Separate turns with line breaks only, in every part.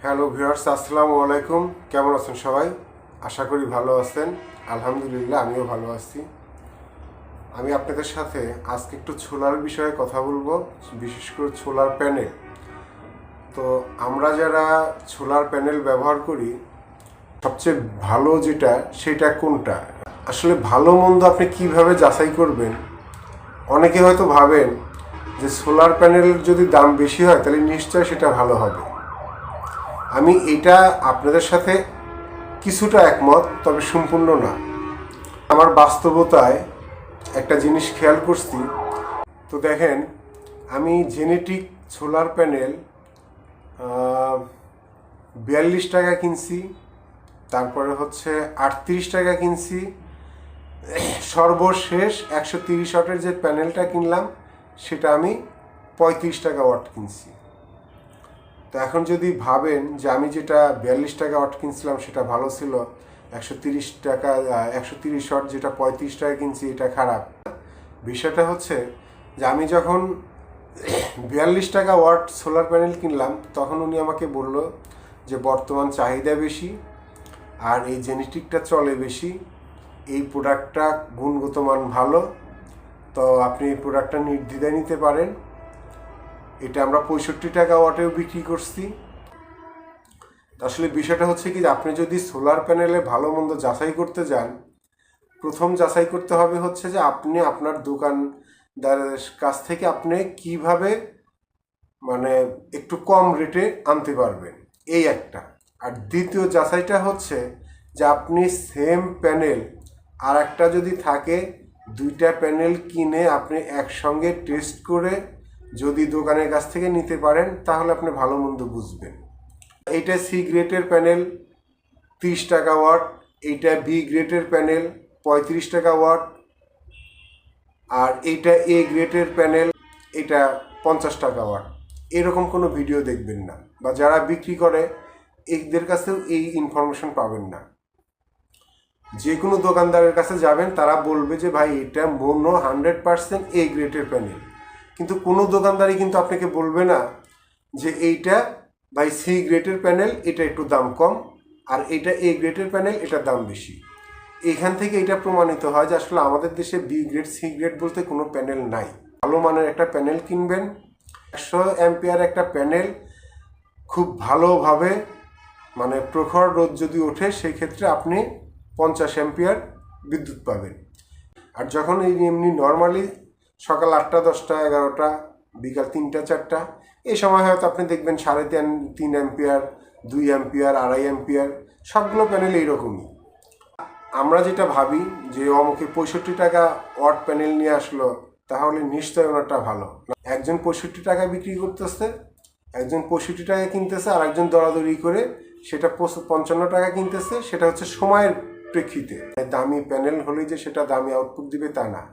Hello viewers, আসসালামু আলাইকুম। কেমন আছেন সবাই? আশা করি ভালো আছেন। আলহামদুলিল্লাহ, আমিও ভালো আছি। আমি আপনাদের সাথে আজকে একটু ছোলার বিষয়ে কথা বলবো, বিশেষ করে ছোলার প্যানেল। তো আমরা যারা ছোলার প্যানেল ব্যবহার করি, সবচেয়ে ভালো যেটা সেটা কোনটা? আসলে ভালো মন্দ আপনি কিভাবে যাচাই করবেন? অনেকে হয়তো ভাবেন যে সোলার প্যানেলের যদি দাম বেশি হয় তাহলে নিশ্চয় সেটা ভালো হবে। আমি এটা আপনাদের সাথে কিছুটা একমত, তবে সম্পূর্ণ না। আমার বাস্তবতায় একটা জিনিস খেয়াল করছি। তো দেখেন, আমি জেনেটিক সোলার প্যানেল 42 টাকা কিনছি, তারপরে হচ্ছে 38 টাকা কিনছি, সর্বশেষ 130 ওয়াটের যে প্যানেলটা কিনলাম সেটা আমি 35 টাকা ওয়াট কিনছি। তো এখন যদি ভাবেন যে আমি যেটা 42 টাকা ওয়াট কিনছিলাম সেটা ভালো ছিল, 130 টাকা 130 ওয়াট যেটা 35 টাকা কিনছি এটা খারাপ। বিষয়টা হচ্ছে যে আমি যখন 42 টাকা ওয়াট সোলার প্যানেল কিনলাম তখন উনি আমাকে বলল যে বর্তমান চাহিদা বেশি আর এই জেনেটিকটা চলে বেশি, এই প্রোডাক্টটা গুণগত মান ভালো, তো আপনি এই প্রোডাক্টটা নির্দ্বিধায় নিতে পারেন। এটা আমরা 65 টাকা ওয়াটেও বিক্রি করছি। আসলে বিষয়টা হচ্ছে কি, আপনি যদি সোলার প্যানেলে ভালো মন্দ যাচাই করতে যান, প্রথম যাচাই করতে হবে হচ্ছে যে আপনি আপনার দোকানদারের কাছ থেকে আপনি কিভাবে মানে একটু কম রেটে আনতে পারবেন, এই একটা। আর দ্বিতীয় যাচাইটা হচ্ছে যে আপনি সেম প্যানেল আর একটা যদি থাকে, দুইটা প্যানেল কিনে আপনি একসঙ্গে টেস্ট করে যদি দোকানের কাছ থেকে নিতে পারেন তাহলে আপনি ভালো মন্দ বুঝবেন। এইটা সি গ্রেডের প্যানেল 30 টাকা ওয়াট, এইটা বি গ্রেডের প্যানেল 35 টাকা ওয়াট, আর এইটা এ গ্রেডের প্যানেল এটা 50 টাকা ওয়াট। এরকম কোনো ভিডিও দেখবেন না, বা যারা বিক্রি করে এদের কাছেও এই ইনফরমেশন পাবেন না। যে কোনো দোকানদারের কাছে যাবেন, তারা বলবে যে ভাই এটা মোনো 100% এ গ্রেডের প্যানেল, কিন্তু কোনো দোকানদারই কিন্তু আপনাকে বলবে না যে এইটা ভাই সি গ্রেডের প্যানেল, এটা একটু দাম কম, আর এইটা এ গ্রেডের প্যানেল, এটার দাম বেশি। এখান থেকে এটা প্রমাণিত হয় যে আসলে আমাদের দেশে বি গ্রেড সি গ্রেড বলতে কোনো প্যানেল নাই। ভালো মানের একটা প্যানেল কিনবেন, 100 অ্যাম্পিয়ার একটা প্যানেল, খুব ভালোভাবে মানে প্রখর রোদ যদি ওঠে সেই ক্ষেত্রে আপনি 50 অ্যাম্পিয়ার বিদ্যুৎ পাবেন। আর যখন এই এমনি নর্মালি সকাল 8টা 10টা 11টা বিকাল 3টা 4টা এই সময় হয়তো আপনি দেখবেন 3.5 অ্যাম্পিয়ার, 2 অ্যাম্পিয়ার, 2.5 অ্যাম্পিয়ার, সবগুলো প্যানেল এইরকমই। আমরা যেটা ভাবি যে অমুকে 65 টাকা ওয়াট প্যানেল নিয়ে আসলো, তাহলে নিশ্চয় ওনারটা ভালো। একজন 65 টাকা বিক্রি করতেছে, একজন 65 টাকা কিনতেছে, আর একজন দরাদরি করে সেটা 55 টাকা কিনতেছে। সেটা হচ্ছে সময়ের প্রেক্ষিতে। দামি প্যানেল হলেই যে সেটা দামি আউটপুট দিবে তা না।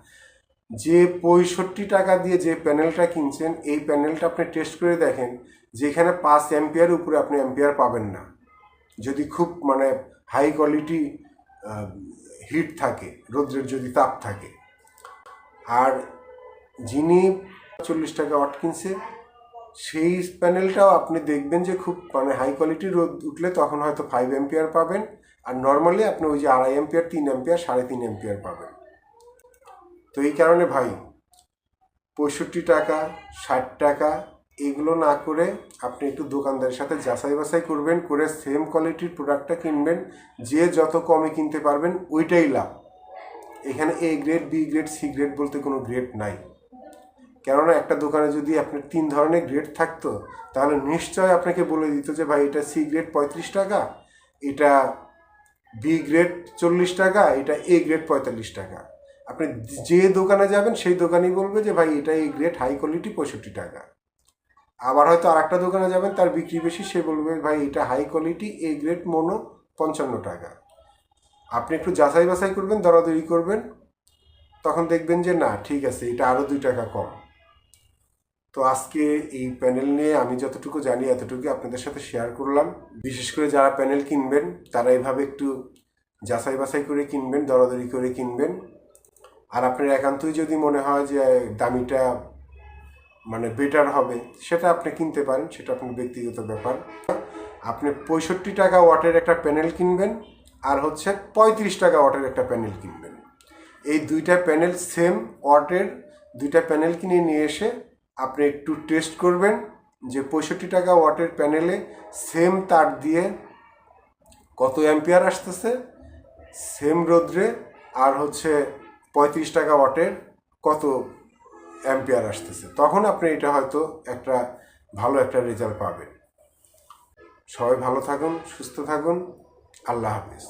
যে 65 টাকা দিয়ে যে প্যানেলটা কিনছেন, এই প্যানেলটা আপনি টেস্ট করে দেখেন, যেখানে 5 অ্যাম্পিয়ার উপরে আপনি অ্যাম্পিয়ার পাবেন না, যদি খুব মানে হাই কোয়ালিটি হিট থাকে, রৌদ্রের যদি তাপ থাকে। আর যিনি 40 টাকা ওয়াট কিনছে সেই প্যানেলটাও আপনি দেখবেন যে খুব মানে হাই কোয়ালিটি রোদ উঠলে তখন হয়তো 5 অ্যাম্পিয়ার পাবেন, আর নর্মালি আপনি ওই যে 2.5 অ্যাম্পিয়ার, 3 অ্যাম্পিয়ার, 3.5 অ্যাম্পিয়ার পাবেন। তো এই কারণে ভাই 65 টাকা 60 টাকা এগুলো না করে আপনি একটু দোকানদারের সাথে যাচাই বাছাই করবেন, করে সেম কোয়ালিটির প্রোডাক্টটা কিনবেন। যে যত কমে কিনতে পারবেন ওইটাই লাভ। এখানে A grade B grade C grade বলতে কোনো গ্রেড নাই। কেননা একটা দোকানে যদি আপনার 3 ধরনের গ্রেড থাকতো তাহলে নিশ্চয় আপনাকে বলে দিত যে ভাই এটা সি গ্রেড 35 টাকা, এটা বি গ্রেড 40 টাকা, এটা এ গ্রেড 45 টাকা। আপনি যে দোকানে যাবেন সেই দোকানেই বলবে যে ভাই এটা এই গ্রেড হাই কোয়ালিটি 65 টাকা। আবার হয়তো আর একটা দোকানে যাবেন, তার বিক্রি বেশি, সে বলবে ভাই এটা হাই কোয়ালিটি এ গ্রেড মোনো 55 টাকা। আপনি একটু যাচাই বাছাই করবেন, দরাদরি করবেন, তখন দেখবেন যে না ঠিক আছে, এটা আরও 2 টাকা কম। তো আজকে এই প্যানেল নিয়ে আমি যতটুকু জানি এতটুকু আপনাদের সাথে শেয়ার করলাম। বিশেষ করে যারা প্যানেল কিনবেন তারা এইভাবে একটু যাচাই বাছাই করে কিনবেন, দরাদরি করে কিনবেন। আর আপনার একান্তই যদি মনে হয় যে দামিটা মানে বেটার হবে, সেটা আপনি কিনতে পারেন, সেটা আপনার ব্যক্তিগত ব্যাপার। আপনি 65 টাকা ওয়াটের একটা প্যানেল কিনবেন আর হচ্ছে 35 টাকা ওয়াটের একটা প্যানেল কিনবেন। এই দুইটা প্যানেল সেম ওয়াটের দুইটা প্যানেল কিনে নিয়ে এসে আপনি একটু টেস্ট করবেন যে 65 টাকা ওয়াটের প্যানেলে সেম তার দিয়ে কত অ্যাম্পিয়ার আসতেছে, সেম রোদ্রে আর হচ্ছে 35 টাকা ওয়াটের কত অ্যাম্পিয়ার আসতেছে। তখন আপনি এটা হয়তো একটা ভালো একটা রেজাল্ট পাবেন। সবাই ভালো থাকুন, সুস্থ থাকুন। আল্লাহ হাফিজ।